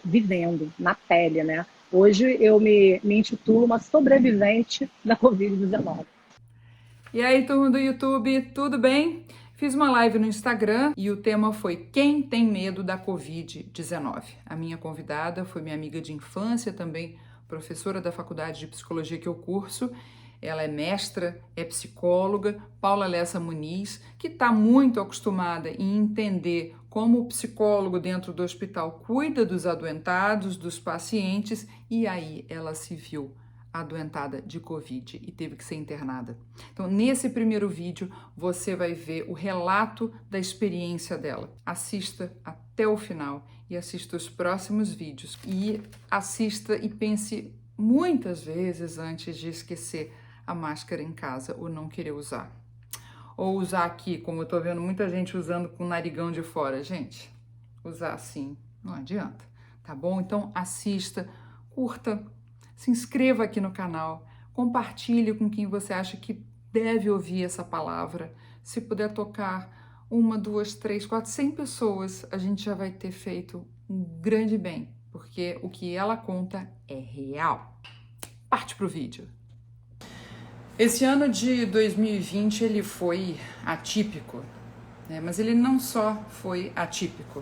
vivendo na pele, né? Hoje eu me intitulo uma sobrevivente da Covid-19. E aí, turma do YouTube, tudo bem? Fiz uma live no Instagram e o tema foi Quem tem medo da Covid-19? A minha convidada foi minha amiga de infância, também professora da faculdade de psicologia que eu curso. Ela é mestra, é psicóloga, Paula Lessa Muniz, que está muito acostumada em entender como o psicólogo dentro do hospital cuida dos adoentados, dos pacientes, e aí ela se viu adoentada de Covid e teve que ser internada. Então, nesse primeiro vídeo, você vai ver o relato da experiência dela. Assista até o final e assista os próximos vídeos. E assista e pense muitas vezes antes de esquecer a máscara em casa ou não querer usar. Ou usar aqui, como eu tô vendo muita gente usando com o narigão de fora. Gente, usar assim não adianta, tá bom? Então, assista, curta, se inscreva aqui no canal, compartilhe com quem você acha que deve ouvir essa palavra. Se puder tocar 1, 2, 3, 4, 100 pessoas, a gente já vai ter feito um grande bem, porque o que ela conta é real. Parte pro vídeo. Esse ano de 2020 ele foi atípico, né? Mas ele não só foi atípico,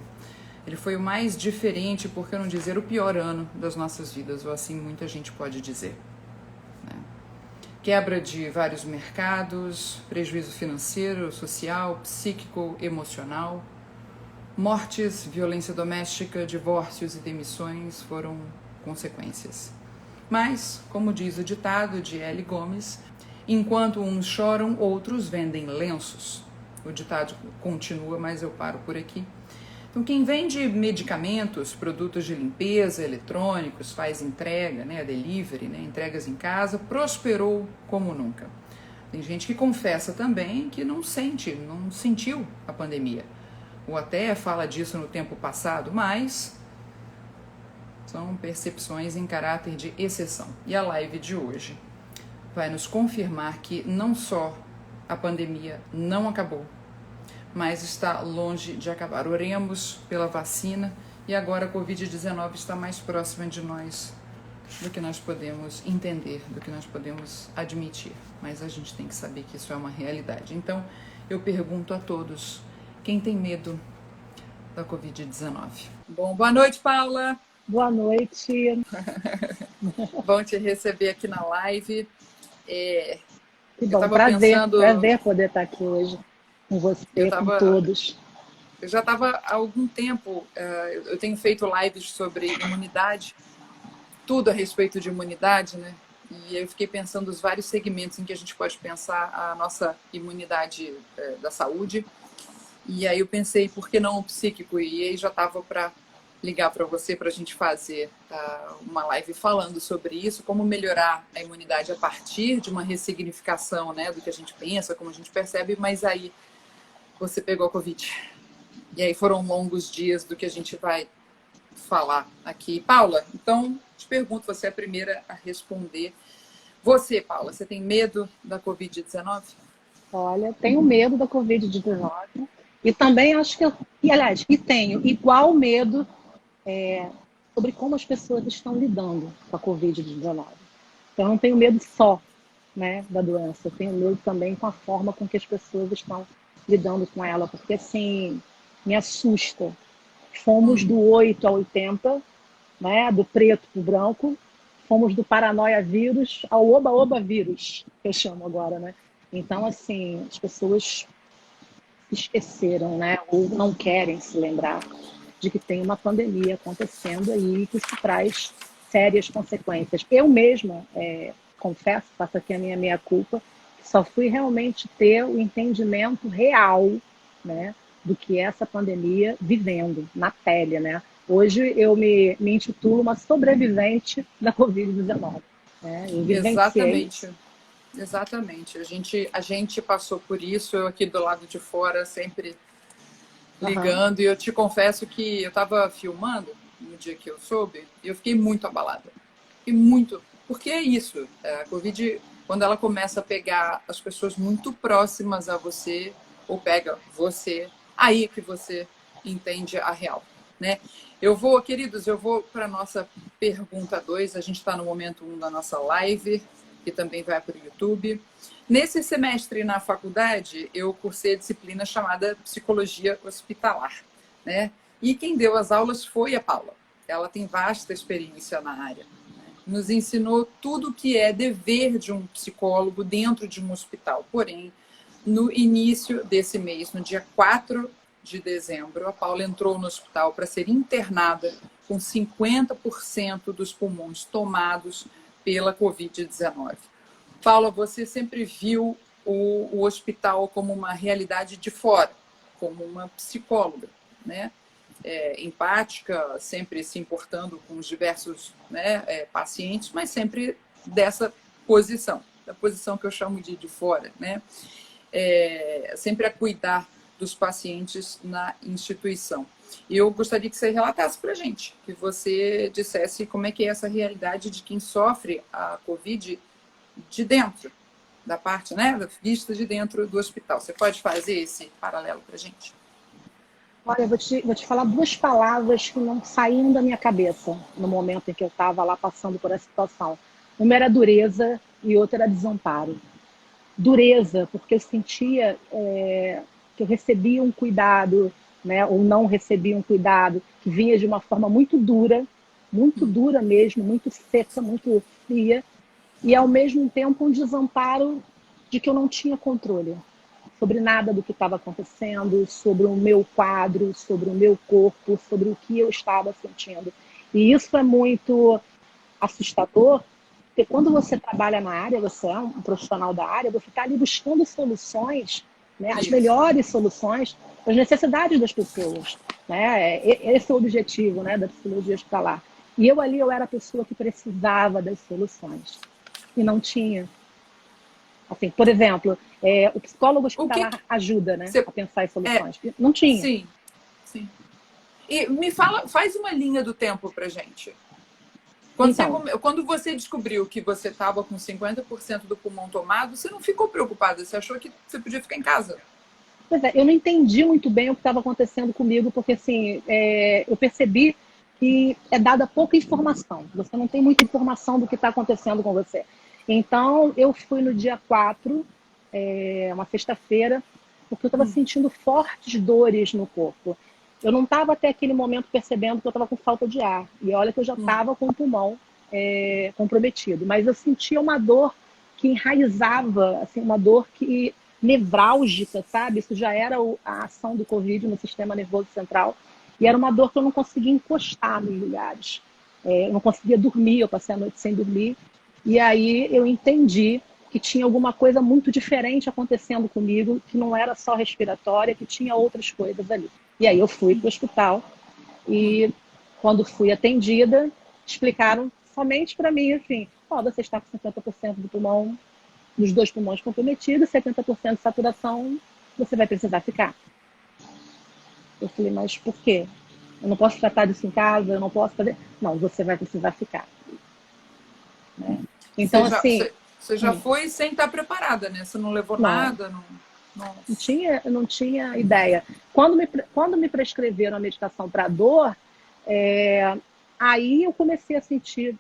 ele foi o mais diferente, por que não dizer o pior ano das nossas vidas, ou assim muita gente pode dizer, né? Quebra de vários mercados, prejuízo financeiro, social, psíquico, emocional, mortes, violência doméstica, divórcios e demissões foram consequências. Mas, como diz o ditado de L. Gomes, enquanto uns choram, outros vendem lenços. O ditado continua, mas eu paro por aqui. Então, quem vende medicamentos, produtos de limpeza, eletrônicos, faz entrega, né, delivery, né, entregas em casa, prosperou como nunca. Tem gente que confessa também que não sentiu a pandemia. Ou até fala disso no tempo passado, mas são percepções em caráter de exceção. E a live de hoje vai nos confirmar que não só a pandemia não acabou, mas está longe de acabar. Oremos pela vacina e agora a Covid-19 está mais próxima de nós do que nós podemos entender, do que nós podemos admitir. Mas a gente tem que saber que isso é uma realidade. Então, eu pergunto a todos, quem tem medo da Covid-19? Bom, boa noite, Paula. Boa noite. Bom te receber aqui na live. Que bom, prazer poder estar aqui hoje com você, com todos. Eu já estava há algum tempo, eu tenho feito lives sobre imunidade, tudo a respeito de imunidade, né? E eu fiquei pensando os vários segmentos em que a gente pode pensar a nossa imunidade da saúde. E aí eu pensei, por que não o psíquico? E aí já estava para ligar para você para a gente fazer uma live falando sobre isso, como melhorar a imunidade a partir de uma ressignificação, né, do que a gente pensa, como a gente percebe, mas aí você pegou a Covid. E aí foram longos dias do que a gente vai falar aqui. Paula, então te pergunto, você é a primeira a responder. Você, Paula, você tem medo da Covid-19? Olha, tenho medo da Covid-19 e também acho que, e tenho igual medo sobre como as pessoas estão lidando com a Covid-19. Então, eu não tenho medo só, né, da doença, eu tenho medo também com a forma com que as pessoas estão lidando com ela, porque assim, me assusta. Fomos do 8 a 80, né, do preto para o branco, fomos do paranoia vírus ao oba-oba vírus, que eu chamo agora, né? Então, assim, as pessoas esqueceram, né, ou não querem se lembrar de que tem uma pandemia acontecendo aí que isso traz sérias consequências. Eu mesma, confesso, faço aqui a minha meia-culpa, só fui realmente ter o entendimento real, né, do que é essa pandemia vivendo na pele, né? Hoje eu me intitulo uma sobrevivente da Covid-19. Né? Eu vivenciei. Exatamente. A gente passou por isso, eu aqui do lado de fora sempre ligando, e eu te confesso que eu estava filmando no dia que eu soube, e eu fiquei muito abalada. Porque é isso, a Covid, quando ela começa a pegar as pessoas muito próximas a você, ou pega você, aí que você entende a real, né? Queridos, eu vou para a nossa pergunta 2. A gente está no momento 1 da nossa live, que também vai para o YouTube. Nesse semestre na faculdade, eu cursei a disciplina chamada Psicologia Hospitalar, né? E quem deu as aulas foi a Paula. Ela tem vasta experiência na área. Nos ensinou tudo o que é dever de um psicólogo dentro de um hospital. Porém, no início desse mês, no dia 4 de dezembro, a Paula entrou no hospital para ser internada com 50% dos pulmões tomados pela Covid-19. Paula, você sempre viu o hospital como uma realidade de fora, como uma psicóloga, né? Empática, sempre se importando com os diversos, né, pacientes, mas sempre dessa posição, da posição que eu chamo de fora, né? Sempre a cuidar dos pacientes na instituição. E eu gostaria que você relatasse para a gente, que você dissesse como é que é essa realidade de quem sofre a Covid de dentro, da parte, né, da vista de dentro do hospital. Você pode fazer esse paralelo para a gente? Olha, eu vou te falar duas palavras que não saíam da minha cabeça no momento em que eu estava lá passando por essa situação. Uma era dureza e outra era desamparo. Dureza, porque eu sentia que eu recebia um cuidado, né, ou não recebia um cuidado, que vinha de uma forma muito dura mesmo, muito seca, muito fria, e ao mesmo tempo um desamparo de que eu não tinha controle sobre nada do que estava acontecendo, sobre o meu quadro, sobre o meu corpo, sobre o que eu estava sentindo. E isso é muito assustador, porque quando você trabalha na área, você é um profissional da área, você está ali buscando soluções, né, as melhores soluções para as necessidades das pessoas, né? Esse é o objetivo, né, da psicologia hospitalar. E eu ali, eu era a pessoa que precisava das soluções e não tinha. Assim, por exemplo, o psicólogo hospitalar ajuda, né, a pensar em soluções. Não tinha. Sim, sim. E me fala, faz uma linha do tempo pra gente. Quando você descobriu que você estava com 50% do pulmão tomado, você não ficou preocupada? Você achou que você podia ficar em casa? Pois é, eu não entendi muito bem o que estava acontecendo comigo, porque assim, eu percebi que é dada pouca informação. Você não tem muita informação do que está acontecendo com você. Então, eu fui no dia 4, uma sexta-feira, porque eu estava sentindo fortes dores no corpo. Eu não estava até aquele momento percebendo que eu estava com falta de ar. E olha que eu já estava com o pulmão comprometido. Mas eu sentia uma dor que enraizava, assim, uma dor que nevrálgica, sabe? Isso já era a ação do Covid no sistema nervoso central. E era uma dor que eu não conseguia encostar nos lugares. Eu não conseguia dormir, eu passei a noite sem dormir. E aí eu entendi que tinha alguma coisa muito diferente acontecendo comigo, que não era só respiratória, que tinha outras coisas ali. E aí eu fui para o hospital e quando fui atendida, explicaram somente para mim, assim, você está com 50% do pulmão, dos 2 pulmões comprometidos, 70% de saturação, você vai precisar ficar. Eu falei, mas por quê? Eu não posso tratar disso em casa, eu não posso fazer... Não, você vai precisar ficar. Né? Então, você já foi sem estar preparada, né? Você não levou nada? Não tinha ideia. Quando me prescreveram a medicação para dor, aí eu comecei a sentir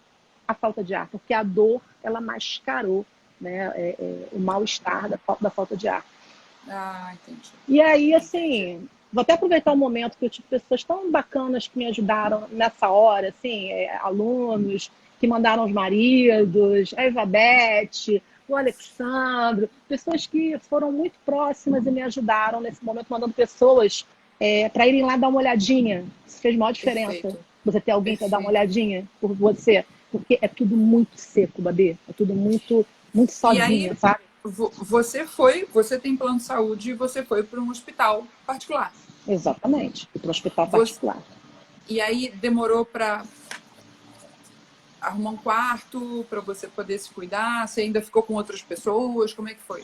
a falta de ar, porque a dor, ela mascarou, né, o mal-estar da falta de ar. Ah, entendi. E aí, assim, vou até aproveitar o momento que eu tive pessoas tão bacanas que me ajudaram nessa hora, assim, alunos que mandaram os maridos, a Elizabeth, o Alexandro, pessoas que foram muito próximas e me ajudaram nesse momento, mandando pessoas para irem lá dar uma olhadinha. Isso fez maior diferença. Perfeito. Você ter alguém para dar uma olhadinha por você, porque é tudo muito seco, Babi, é tudo muito sozinho, sabe? Você tem plano de saúde e você foi para um hospital particular. Exatamente, para um hospital particular. E aí demorou para arrumar um quarto para você poder se cuidar? Você ainda ficou com outras pessoas? Como é que foi?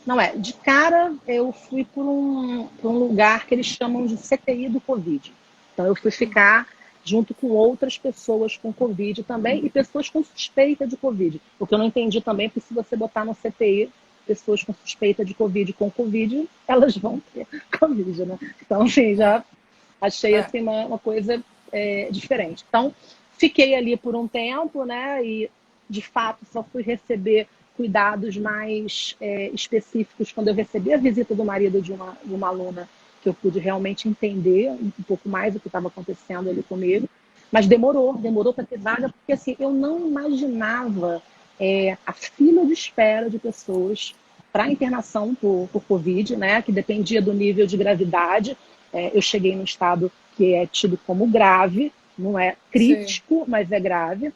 Não, de cara eu fui por um lugar que eles chamam de CTI do Covid. Então eu fui ficar junto com outras pessoas com Covid também e pessoas com suspeita de Covid. O que eu não entendi também é que se você botar no CTI pessoas com suspeita de Covid com Covid, elas vão ter Covid, né? Então, assim, já Achei assim uma coisa diferente. Então, fiquei ali por um tempo, né? E de fato só fui receber cuidados mais específicos quando eu recebi a visita do marido de uma aluna, que eu pude realmente entender um pouco mais o que estava acontecendo ali comigo. Mas demorou para ter vaga, porque assim, eu não imaginava a fila de espera de pessoas para internação por Covid, né, que dependia do nível de gravidade. Eu cheguei num estado que é tido como grave, não é crítico, mas é grave.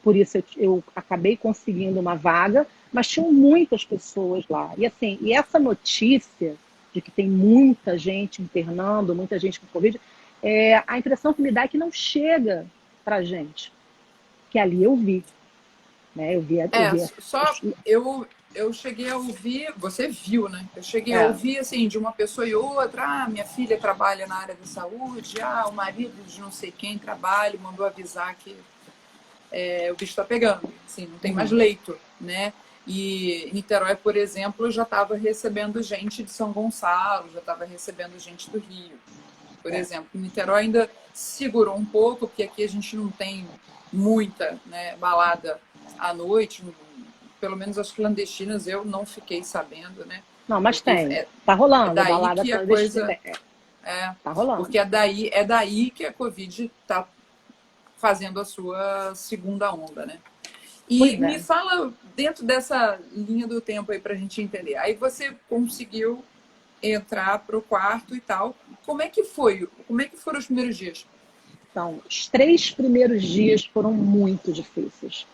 Por isso eu acabei conseguindo uma vaga, mas tinham muitas pessoas lá. E assim, e essa notícia de que tem muita gente internando, muita gente com Covid, a impressão que me dá é que não chega para a gente. Que ali eu vi. Né? Eu cheguei a ouvir, você viu, né? Eu cheguei a ouvir, assim, de uma pessoa e outra, minha filha trabalha na área da saúde, o marido de não sei quem trabalha, mandou avisar que o bicho está pegando, assim, não tem mais leito, né? E Niterói, por exemplo, já estava recebendo gente de São Gonçalo, já estava recebendo gente do Rio, por exemplo. Niterói ainda segurou um pouco, porque aqui a gente não tem muita, né, balada à noite, pelo menos as clandestinas eu não fiquei sabendo, né? Não, mas tem. Tá rolando, daí balada que a clandestina. coisa tá rolando. Porque é daí que a Covid está fazendo a sua segunda onda, né? E me fala, dentro dessa linha do tempo aí pra gente entender. Aí você conseguiu entrar pro quarto e tal. Como é que foi? Como é que foram os primeiros dias? Então, os 3 primeiros dias foram muito difíceis.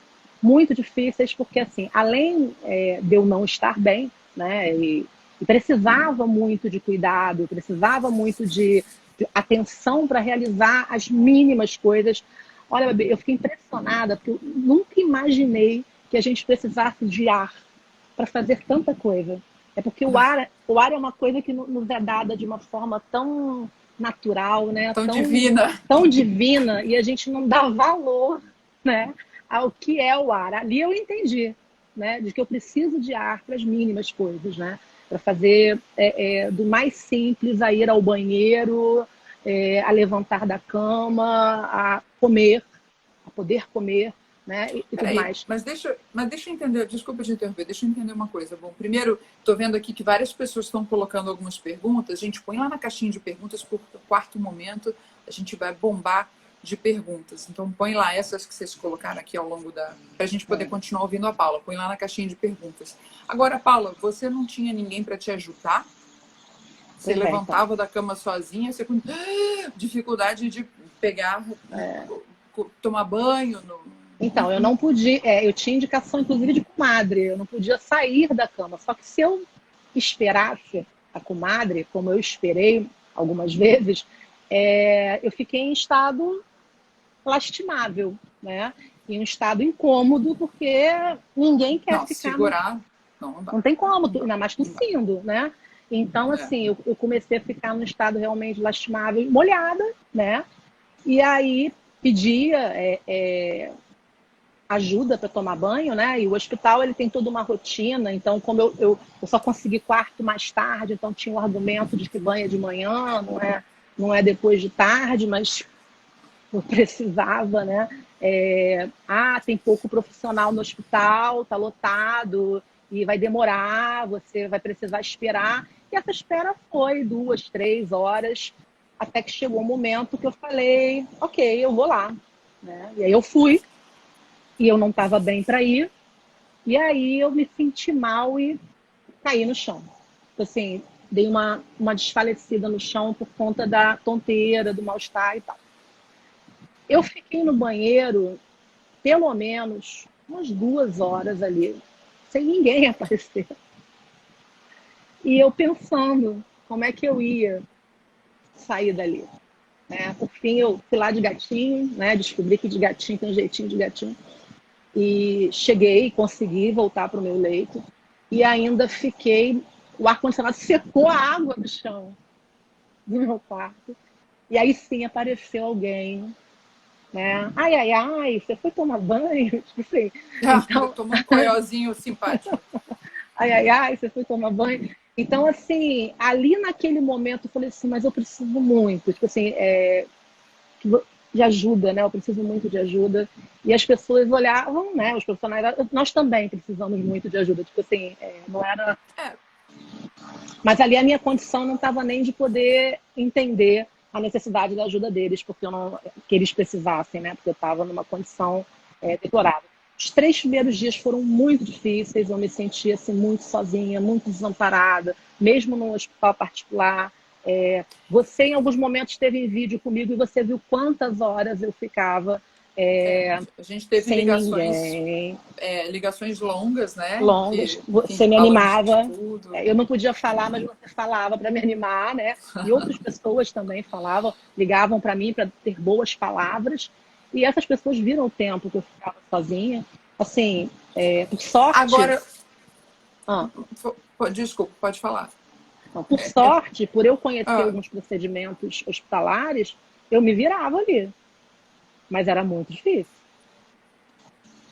Muito difíceis porque, assim, além de eu não estar bem, né, e precisava muito de cuidado, precisava muito de atenção para realizar as mínimas coisas. Olha, bebê, eu fiquei impressionada porque eu nunca imaginei que a gente precisasse de ar para fazer tanta coisa. É porque o ar é uma coisa que nos é dada de uma forma tão natural, né? Tão divina, e a gente não dá valor, né, ao que é o ar. Ali eu entendi, né, de que eu preciso de ar para as mínimas coisas, né, para fazer do mais simples a ir ao banheiro, a levantar da cama, a comer, a poder comer, né, e tudo mais. Mas deixa eu entender, desculpa te interromper, deixa eu entender uma coisa. Bom, primeiro, estou vendo aqui que várias pessoas estão colocando algumas perguntas. A gente põe lá na caixinha de perguntas, porque no quarto momento a gente vai bombar de perguntas. Então põe lá essas que vocês colocaram aqui ao longo para a gente poder continuar ouvindo a Paula. Põe lá na caixinha de perguntas. Agora, Paula, você não tinha ninguém para te ajudar? Você levantava da cama sozinha, você com dificuldade de pegar, tomar banho. Então, eu não podia, eu tinha indicação inclusive de comadre, eu não podia sair da cama. Só que se eu esperasse a comadre, como eu esperei algumas vezes, eu fiquei em estado lastimável, né? Em um estado incômodo, porque ninguém quer ficar... Segurar... Não tem como, ainda mais tossindo, né? Então, assim, eu comecei a ficar num estado realmente lastimável, molhada, né? E aí pedia ajuda para tomar banho, né? E o hospital ele tem toda uma rotina, então como eu só consegui quarto mais tarde, então tinha o argumento de que banho é de manhã, não é depois de tarde, mas eu precisava, né? Tem pouco profissional no hospital, tá lotado e vai demorar, você vai precisar esperar. E essa espera foi 2, 3 horas, até que chegou um momento que eu falei, ok, eu vou lá, né? E aí eu fui. E eu não estava bem para ir, e aí eu me senti mal e caí no chão. Assim, dei uma desfalecida no chão por conta da tonteira, do mal-estar e tal. Eu fiquei no banheiro, pelo menos, umas 2 horas ali, sem ninguém aparecer. E eu pensando como é que eu ia sair dali. Né? Por fim, eu fui lá de gatinho, né? Descobri que de gatinho tem um jeitinho de gatinho. E cheguei, consegui voltar para o meu leito e ainda fiquei... O ar-condicionado secou a água do chão do meu quarto. E aí sim apareceu alguém, né? Ai, você foi tomar banho? Tipo assim. Então... Tomou um coiozinho simpático. Ai, você foi tomar banho? Então, assim, ali naquele momento eu falei assim, mas eu preciso muito, tipo assim, de ajuda, né? Eu preciso muito de ajuda. E as pessoas olhavam, né? Os profissionais, nós também precisamos muito de ajuda. Tipo assim, não era. É, Mas ali a minha condição não estava nem de poder entender a necessidade da ajuda deles, porque eu não que eles precisassem, né? Porque eu estava numa condição deplorável. Os 3 primeiros dias foram muito difíceis, eu me sentia assim, muito sozinha, muito desamparada, mesmo no hospital particular. Você, em alguns momentos, esteve em vídeo comigo e você viu quantas horas eu ficava a gente teve sem ninguém, ligações longas, né? longas. Que, enfim, Você me falando de animava. tudo. Eu não podia falar, mas você falava para me animar, né? E outras pessoas também falavam, ligavam para mim para ter boas palavras. E essas pessoas viram o tempo que eu ficava sozinha. Assim, por sorte. Agora, Ah, desculpa, pode falar. não, por sorte, por eu conhecer Ah, alguns procedimentos hospitalares, eu me virava ali. Mas era muito difícil.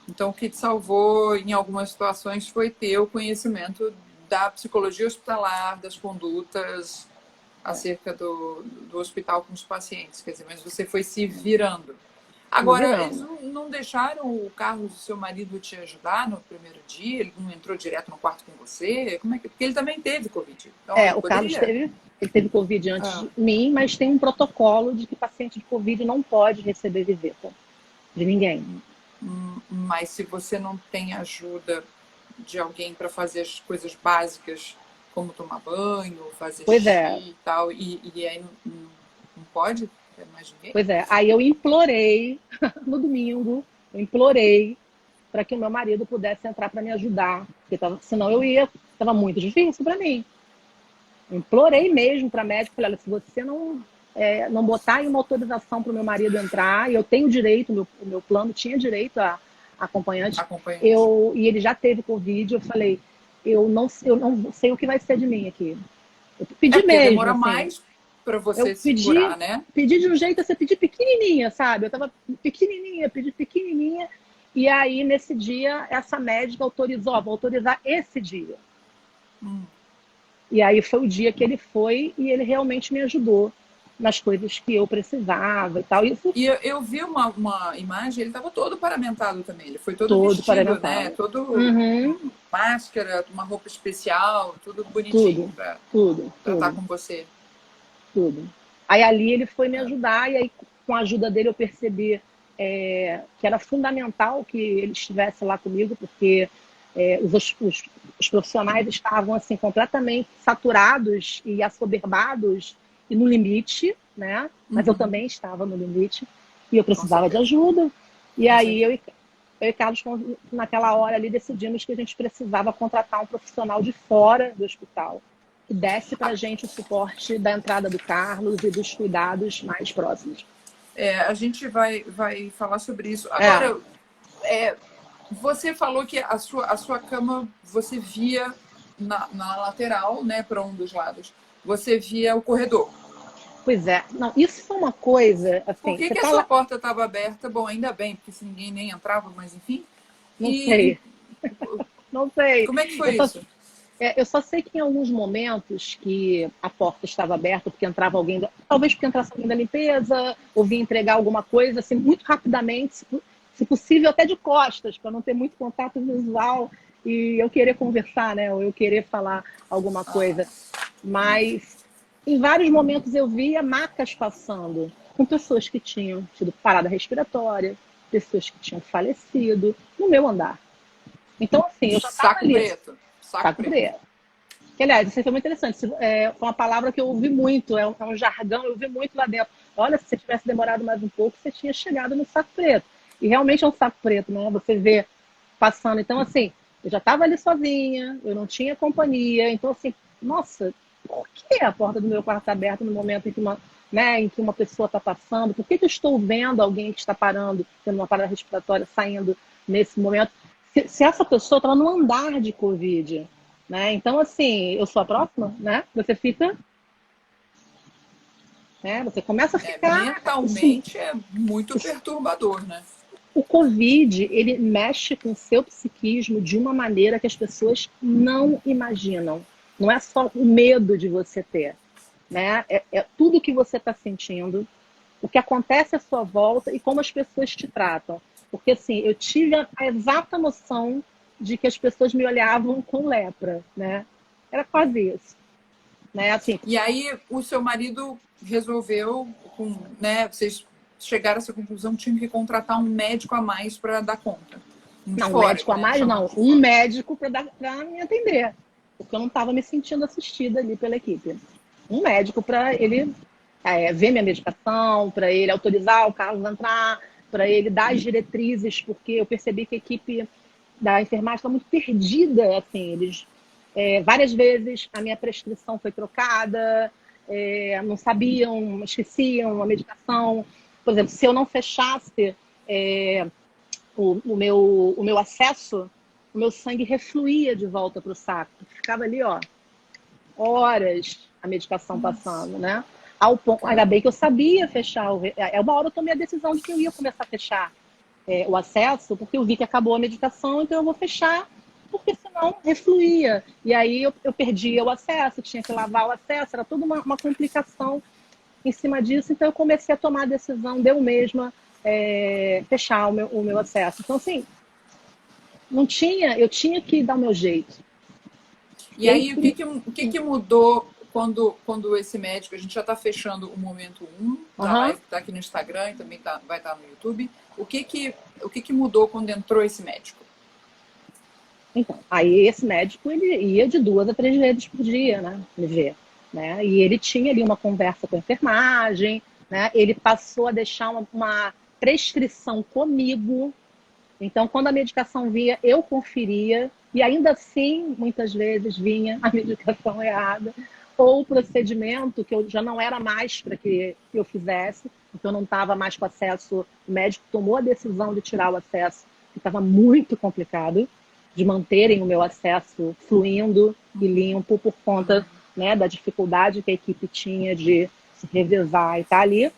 então, o que te salvou em algumas situações foi ter o conhecimento da psicologia hospitalar, das condutas acerca do hospital com os pacientes. Quer dizer, mas você foi se virando. Me Agora, eles virando. não deixaram o Carlos, o seu marido, te ajudar no primeiro dia? Ele não entrou direto no quarto com você? Como é que... Porque ele também teve Covid. Então, ele O Carlos poderia... ele teve Covid antes Ah, de mim, mas tem um protocolo de que paciente de Covid não pode receber visita de ninguém. mas se você não tem ajuda de alguém para fazer as coisas básicas, como tomar banho, fazer Pois xixi é, e tal, e aí não pode ter mais ninguém? pois é. Aí eu implorei, no domingo, eu implorei para que o meu marido pudesse entrar para me ajudar, porque senão estava muito difícil para mim. Eu implorei mesmo para a médica, falei, olha, se você não botar aí uma autorização para o meu marido entrar, e eu tenho direito, o meu plano tinha direito a acompanhante, Acompanhante. e ele já teve Covid, eu falei, eu não sei o que vai ser de mim aqui. Eu pedi Porque mesmo, demora assim, mais para eu você se curar, né? pedi de um jeito, assim, pedi pequenininha, sabe? Eu tava pequenininha, pedi pequenininha, e aí nesse dia essa médica autorizou, vou autorizar esse dia. E aí foi o dia que ele foi e ele realmente me ajudou nas coisas que eu precisava e tal. Isso E eu vi uma imagem, ele estava todo paramentado também, ele foi todo todo vestido, né? paramentado. Todo Uhum, máscara, uma roupa especial, tudo bonitinho tudo, para tudo, estar tudo, com você. tudo. Aí ali ele foi me ajudar e aí com a ajuda dele eu percebi que era fundamental que ele estivesse lá comigo, porque os profissionais estavam assim completamente saturados e assoberbados e no limite, né? Mas eu também estava no limite e eu Com precisava de certeza, ajuda. E com aí certeza. eu e Carlos, naquela hora ali, decidimos que a gente precisava contratar um profissional de fora do hospital que desse para a gente o suporte da entrada do Carlos e dos cuidados mais próximos. A gente vai falar sobre isso. É, Agora, você falou que a sua cama você via na lateral, né, para um dos lados. Você via o corredor. pois é. Não, isso foi uma coisa, Por assim, que você que a tá sua lá, porta estava aberta? Bom, ainda bem, porque se ninguém nem entrava, mas enfim. não E sei, não sei. como é que Eu foi só, isso? eu só sei que em alguns momentos que a porta estava aberta, porque entrava alguém, talvez porque entrasse alguém da limpeza, ou vinha entregar alguma coisa, assim, muito rapidamente, se possível até de costas, para não ter muito contato visual e eu querer conversar, né? Ou eu querer falar alguma coisa. Mas em vários momentos eu via macas passando com pessoas que tinham tido parada respiratória, pessoas que tinham falecido no meu andar. Então, assim, eu já estava Saco ali, preto. Saco saco preto. preto. Que, aliás, isso aí foi muito interessante. Foi uma palavra que eu ouvi muito, é um jargão, eu ouvi muito lá dentro. Olha, se você tivesse demorado mais um pouco, você tinha chegado no saco preto. E realmente é um saco preto, né? Você vê passando. Então, assim, eu já estava ali sozinha, eu não tinha companhia. Então, assim, nossa, por que a porta do meu quarto está aberta no momento em que uma pessoa está passando? Por que eu estou vendo alguém que está parando, tendo uma parada respiratória, saindo nesse momento? Se essa pessoa estava no andar de Covid, né? Então, assim, eu sou a próxima, né? Você fica, né? Você começa a ficar. Mentalmente é muito perturbador, né? O Covid, ele mexe com o seu psiquismo de uma maneira que as pessoas não imaginam. Não é só o medo de você ter, né? É tudo que você está sentindo, o que acontece à sua volta e como as pessoas te tratam. Porque, assim, eu tive a exata noção de que as pessoas me olhavam com lepra, né? Era quase isso, né? Assim, E aí o seu marido resolveu, né, vocês chegaram a essa conclusão que tinham que contratar um médico a mais para dar conta. Um de não, fora, médico a né? mais, Chamar não. um de Um fora. médico para me atender. Porque eu não estava me sentindo assistida ali pela equipe. Um médico para ele ver minha medicação, para ele autorizar o Carlos a entrar, para ele dar as diretrizes, porque eu percebi que a equipe da enfermagem está muito perdida. Assim, eles, várias vezes a minha prescrição foi trocada, não sabiam, esqueciam a medicação. Por exemplo, se eu não fechasse o meu acesso, o meu sangue refluía de volta para o saco. Ficava ali, ó, horas a medicação Nossa, passando, né? Ao ponto, ainda cara. bem que eu sabia fechar. Uma hora eu tomei a decisão de que eu ia começar a fechar o acesso, porque eu vi que acabou a medicação, então eu vou fechar, porque senão refluía. E aí eu perdia o acesso, tinha que lavar o acesso, era toda uma complicação em cima disso, então eu comecei a tomar a decisão de eu mesma fechar o meu acesso. Então, assim, não tinha, eu tinha que dar o meu jeito. E E aí, aí, o que que mudou quando esse médico, a gente já está fechando o momento um da aham. live que está aqui no Instagram e também vai estar no YouTube. O que que mudou quando entrou esse médico? Então, aí esse médico, ele ia de 2 a 3 vezes por dia, né, me ver, né, e ele tinha ali uma conversa com a enfermagem, né, ele passou a deixar uma prescrição comigo. Então, quando a medicação vinha, eu conferia, e ainda assim, muitas vezes vinha a medicação errada, ou o procedimento que eu já não era mais para que eu fizesse, então eu não estava mais com acesso, o médico tomou a decisão de tirar o acesso, que estava muito complicado, de manterem o meu acesso fluindo e limpo por conta, né, da dificuldade que a equipe tinha de se revezar e estar ali.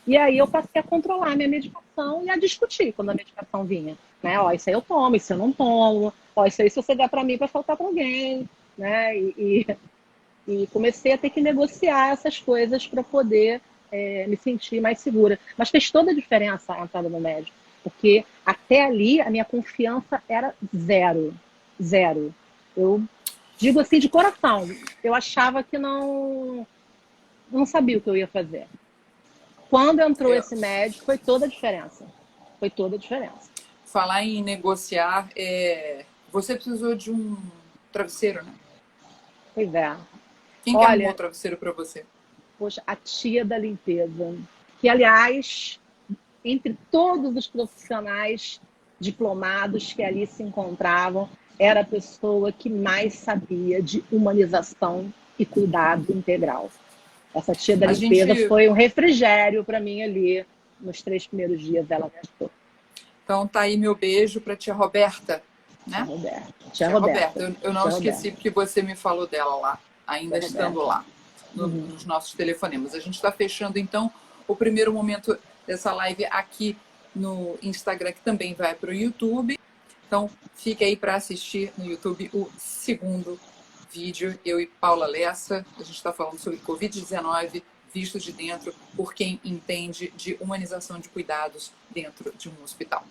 E aí eu passei a controlar a minha medicação e a discutir quando a medicação vinha. Né? Ó, isso aí eu tomo, isso eu não tomo. Ó, isso aí se você der para mim vai faltar para alguém. Né? E comecei a ter que negociar essas coisas para poder me sentir mais segura. Mas fez toda a diferença a entrada no médico. Porque até ali a minha confiança era zero. Zero. Eu digo assim de coração. Eu achava que não sabia o que eu ia fazer. Quando entrou É, esse médico, foi toda a diferença. Foi toda a diferença. falar em negociar, você precisou de um travesseiro, né? Pois é. Quem que arrumou o Olha, travesseiro para você? poxa, a tia da limpeza, que, aliás, entre todos os profissionais diplomados que ali se encontravam, era a pessoa que mais sabia de humanização e cuidado integral. Essa tia da A limpeza gente, foi um refrigério para mim ali nos 3 primeiros dias dela me ajudou. então tá aí meu beijo para tia Roberta, Tia né? Roberta. Tia Tia Roberta, Roberta. eu não Tia esqueci Roberta. porque você me falou dela lá, ainda Tia estando Roberta. lá, Uhum. nos nossos telefonemas. A gente está fechando, então, o primeiro momento dessa live aqui no Instagram, que também vai para o YouTube. Então, fique aí para assistir no YouTube o segundo vídeo. Eu e Paula Lessa, a gente está falando sobre Covid-19, visto de dentro, por quem entende de humanização de cuidados dentro de um hospital.